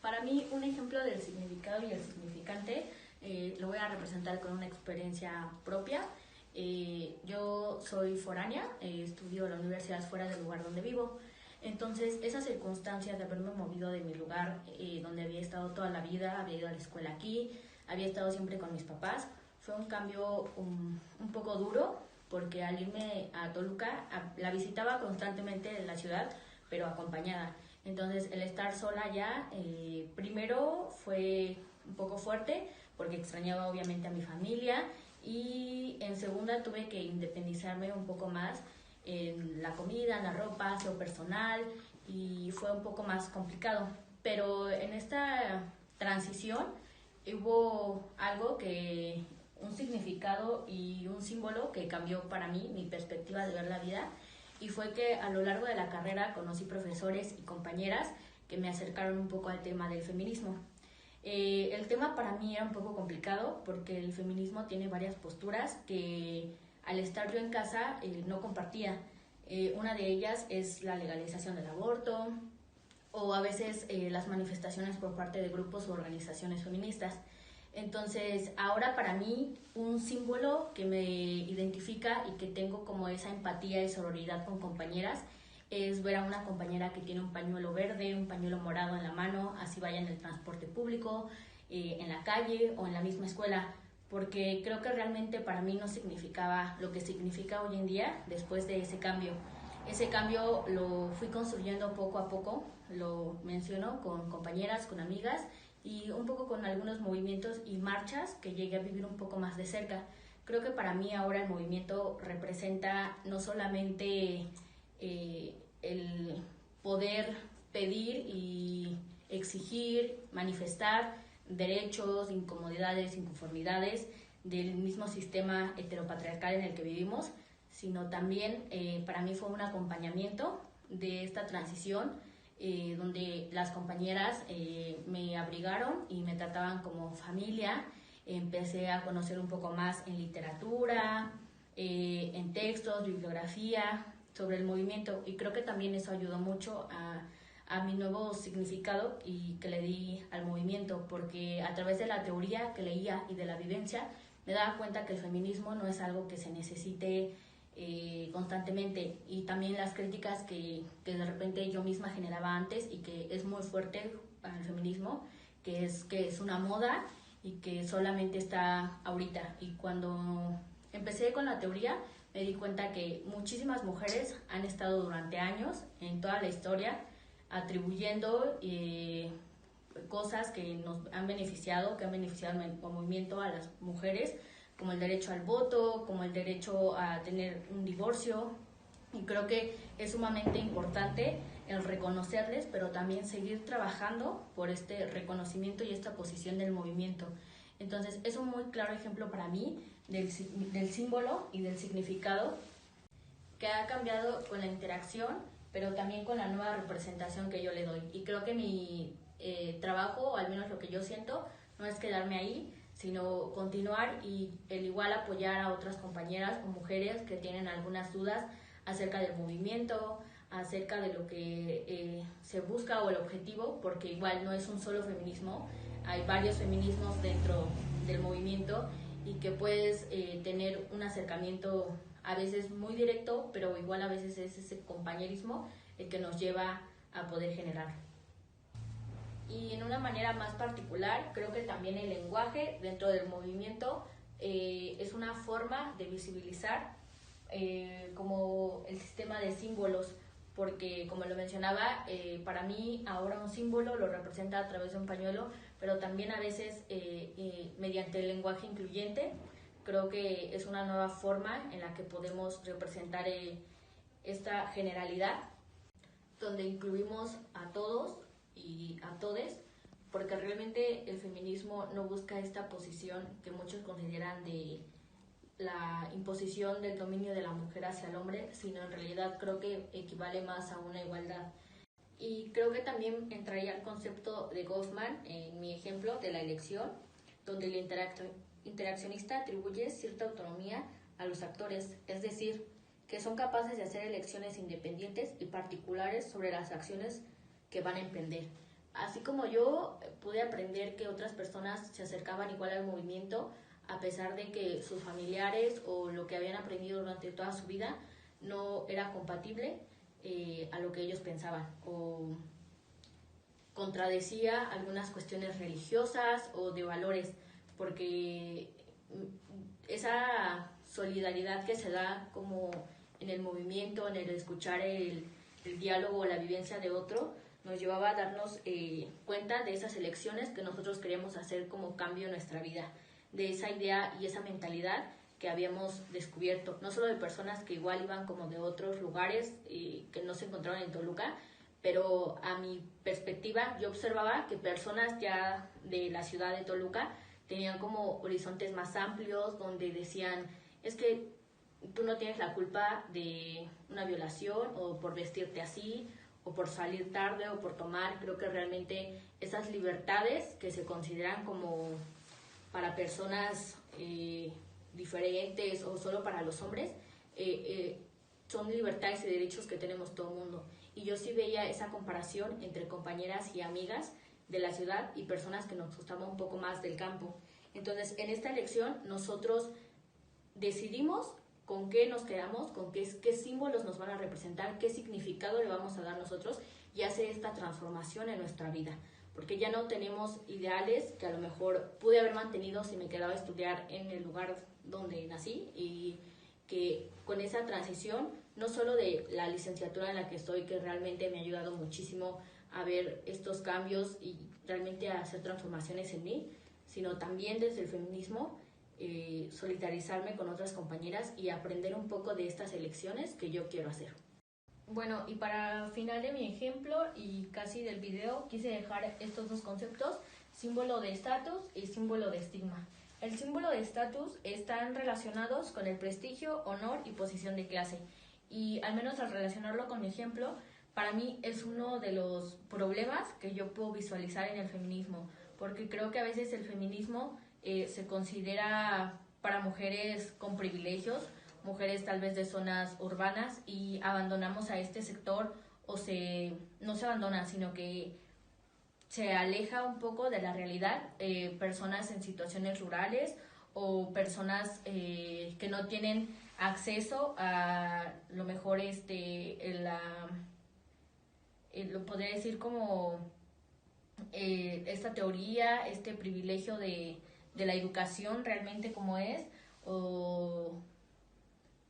Para mí, un ejemplo del significado y el significante lo voy a representar con una experiencia propia. Yo soy foránea, estudio en la universidad fuera del lugar donde vivo. Entonces, esa circunstancia de haberme movido de mi lugar, donde había estado toda la vida, había ido a la escuela aquí, había estado siempre con mis papás, fue un cambio un poco duro, porque al irme a Toluca, la visitaba constantemente en la ciudad, pero acompañada. Entonces, el estar sola ya, primero fue un poco fuerte, porque extrañaba obviamente a mi familia, y en segunda tuve que independizarme un poco más en la comida, en la ropa, aseo personal, y fue un poco más complicado. Pero en esta transición hubo algo que, un significado y un símbolo que cambió para mí mi perspectiva de ver la vida, y fue que a lo largo de la carrera conocí profesores y compañeras que me acercaron un poco al tema del feminismo. El tema para mí era un poco complicado porque el feminismo tiene varias posturas que al estar yo en casa no compartía. Una de ellas es la legalización del aborto o a veces las manifestaciones por parte de grupos o organizaciones feministas. Entonces, ahora para mí un símbolo que me identifica y que tengo como esa empatía y sororidad con compañeras es ver a una compañera que tiene un pañuelo verde, un pañuelo morado en la mano, así vaya en el transporte público, en la calle o en la misma escuela, porque creo que realmente para mí no significaba lo que significa hoy en día después de ese cambio. Ese cambio lo fui construyendo poco a poco, lo menciono con compañeras, con amigas y un poco con algunos movimientos y marchas que llegué a vivir un poco más de cerca. Creo que para mí ahora el movimiento representa no solamente el poder pedir y exigir, manifestar derechos, incomodidades, inconformidades del mismo sistema heteropatriarcal en el que vivimos, sino también para mí fue un acompañamiento de esta transición donde las compañeras me abrigaron y me trataban como familia. Empecé a conocer un poco más en literatura, en textos, bibliografía sobre el movimiento, y creo que también eso ayudó mucho a mi nuevo significado y que le di al movimiento, porque a través de la teoría que leía y de la vivencia me daba cuenta que el feminismo no es algo que se necesite constantemente, y también las críticas que de repente yo misma generaba antes y que es muy fuerte para el feminismo, que es una moda y que solamente está ahorita. Y cuando empecé con la teoría me di cuenta que muchísimas mujeres han estado durante años en toda la historia atribuyendo cosas que nos han beneficiado, que han beneficiado el movimiento a las mujeres, como el derecho al voto, como el derecho a tener un divorcio. Y creo que es sumamente importante el reconocerles, pero también seguir trabajando por este reconocimiento y esta posición del movimiento. Entonces, es un muy claro ejemplo para mí del símbolo y del significado que ha cambiado con la interacción, pero también con la nueva representación que yo le doy. Y creo que mi trabajo, o al menos lo que yo siento, no es quedarme ahí, sino continuar y el igual apoyar a otras compañeras o mujeres que tienen algunas dudas acerca del movimiento, acerca de lo que se busca o el objetivo, porque igual no es un solo feminismo, hay varios feminismos dentro del movimiento, y que puedes tener un acercamiento a veces muy directo, pero igual a veces es ese compañerismo el que nos lleva a poder generar. Y en una manera más particular, creo que también el lenguaje dentro del movimiento es una forma de visibilizar como el sistema de símbolos, porque como lo mencionaba, para mí ahora un símbolo lo representa a través de un pañuelo, pero también a veces mediante el lenguaje incluyente. Creo que es una nueva forma en la que podemos representar esta generalidad, donde incluimos a todos y a todes, porque realmente el feminismo no busca esta posición que muchos consideran de la imposición del dominio de la mujer hacia el hombre, sino en realidad creo que equivale más a una igualdad. Y creo que también entraría el concepto de Goffman en mi ejemplo de la elección, donde el interaccionista atribuye cierta autonomía a los actores, es decir, que son capaces de hacer elecciones independientes y particulares sobre las acciones que van a emprender. así como yo pude aprender que otras personas se acercaban igual al movimiento, a pesar de que sus familiares o lo que habían aprendido durante toda su vida no era compatible a lo que ellos pensaban o contradecía algunas cuestiones religiosas o de valores, porque esa solidaridad que se da como en el movimiento, en el escuchar el diálogo o la vivencia de otro, nos llevaba a darnos cuenta de esas elecciones que nosotros queríamos hacer como cambio en nuestra vida, de esa idea y esa mentalidad que habíamos descubierto, no solo de personas que igual iban como de otros lugares que no se encontraban en Toluca, pero a mi perspectiva yo observaba que personas ya de la ciudad de Toluca tenían como horizontes más amplios, donde decían, es que tú no tienes la culpa de una violación o por vestirte así o por salir tarde o por tomar. Creo que realmente esas libertades que se consideran como para personas diferentes o solo para los hombres, son libertades y derechos que tenemos todo el mundo. Y yo sí veía esa comparación entre compañeras y amigas de la ciudad y personas que nos gustaba un poco más del campo. Entonces, en esta elección nosotros decidimos con qué nos quedamos, con qué símbolos nos van a representar, qué significado le vamos a dar nosotros y hacer esta transformación en nuestra vida. Porque ya no tenemos ideales que a lo mejor pude haber mantenido si me quedaba a estudiar en el lugar donde nací, y que con esa transición, no solo de la licenciatura en la que estoy, que realmente me ha ayudado muchísimo a ver estos cambios y realmente a hacer transformaciones en mí, sino también desde el feminismo, solidarizarme con otras compañeras y aprender un poco de estas elecciones que yo quiero hacer. Bueno, y para final de mi ejemplo y casi del video, quise dejar estos dos conceptos, símbolo de estatus y símbolo de estigma. El símbolo de estatus están relacionados con el prestigio, honor y posición de clase. Y al menos al relacionarlo con mi ejemplo, para mí es uno de los problemas que yo puedo visualizar en el feminismo, porque creo que a veces el feminismo se considera para mujeres con privilegios, mujeres tal vez de zonas urbanas, y abandonamos a este sector o no se abandona, sino que se aleja un poco de la realidad, personas en situaciones rurales o personas que no tienen acceso a lo mejor lo podría decir como esta teoría, este privilegio de la educación realmente como es, o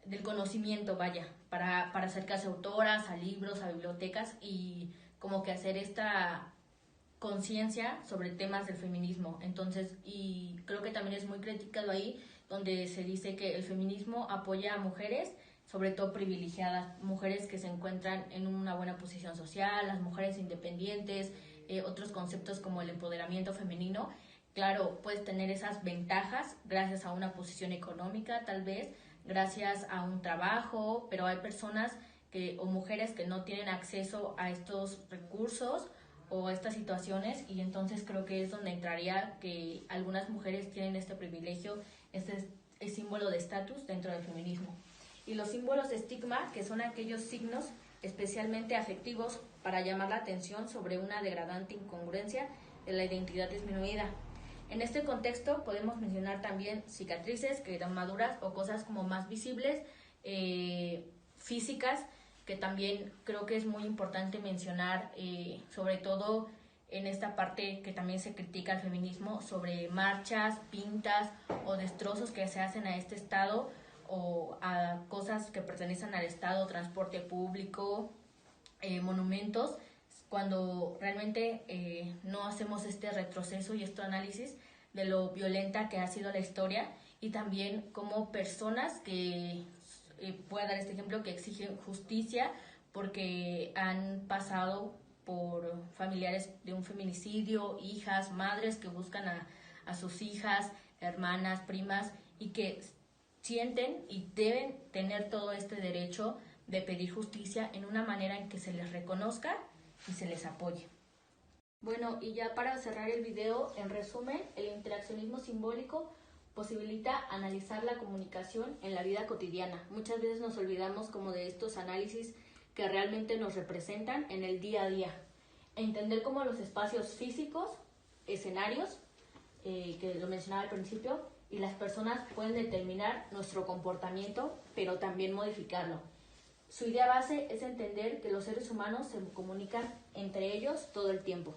del conocimiento, vaya, para acercarse a autoras, a libros, a bibliotecas y como que hacer esta conciencia sobre temas del feminismo. Entonces, y creo que también es muy criticado ahí, donde se dice que el feminismo apoya a mujeres, sobre todo privilegiadas, mujeres que se encuentran en una buena posición social, las mujeres independientes, otros conceptos como el empoderamiento femenino. Claro, puedes tener esas ventajas gracias a una posición económica, tal vez, gracias a un trabajo, pero hay personas o mujeres que no tienen acceso a estos recursos o estas situaciones, y entonces creo que es donde entraría que algunas mujeres tienen este privilegio, este es símbolo de estatus dentro del feminismo. Y los símbolos de estigma, que son aquellos signos especialmente afectivos para llamar la atención sobre una degradante incongruencia de la identidad disminuida. En este contexto podemos mencionar también cicatrices, quemaduras o cosas como más visibles, físicas, que también creo que es muy importante mencionar, sobre todo en esta parte que también se critica al feminismo, sobre marchas, pintas o destrozos que se hacen a este estado o a cosas que pertenecen al estado, transporte público, monumentos, cuando realmente no hacemos este retroceso y este análisis de lo violenta que ha sido la historia, y también como personas que voy a dar este ejemplo, que exigen justicia porque han pasado por familiares de un feminicidio, hijas, madres que buscan a sus hijas, hermanas, primas, y que sienten y deben tener todo este derecho de pedir justicia en una manera en que se les reconozca y se les apoye. Bueno, y ya para cerrar el video, en resumen, el interaccionismo simbólico posibilita analizar la comunicación en la vida cotidiana. Muchas veces nos olvidamos como de estos análisis que realmente nos representan en el día a día. entender cómo los espacios físicos, escenarios, que lo mencionaba al principio, y las personas pueden determinar nuestro comportamiento, pero también modificarlo. Su idea base es entender que los seres humanos se comunican entre ellos todo el tiempo.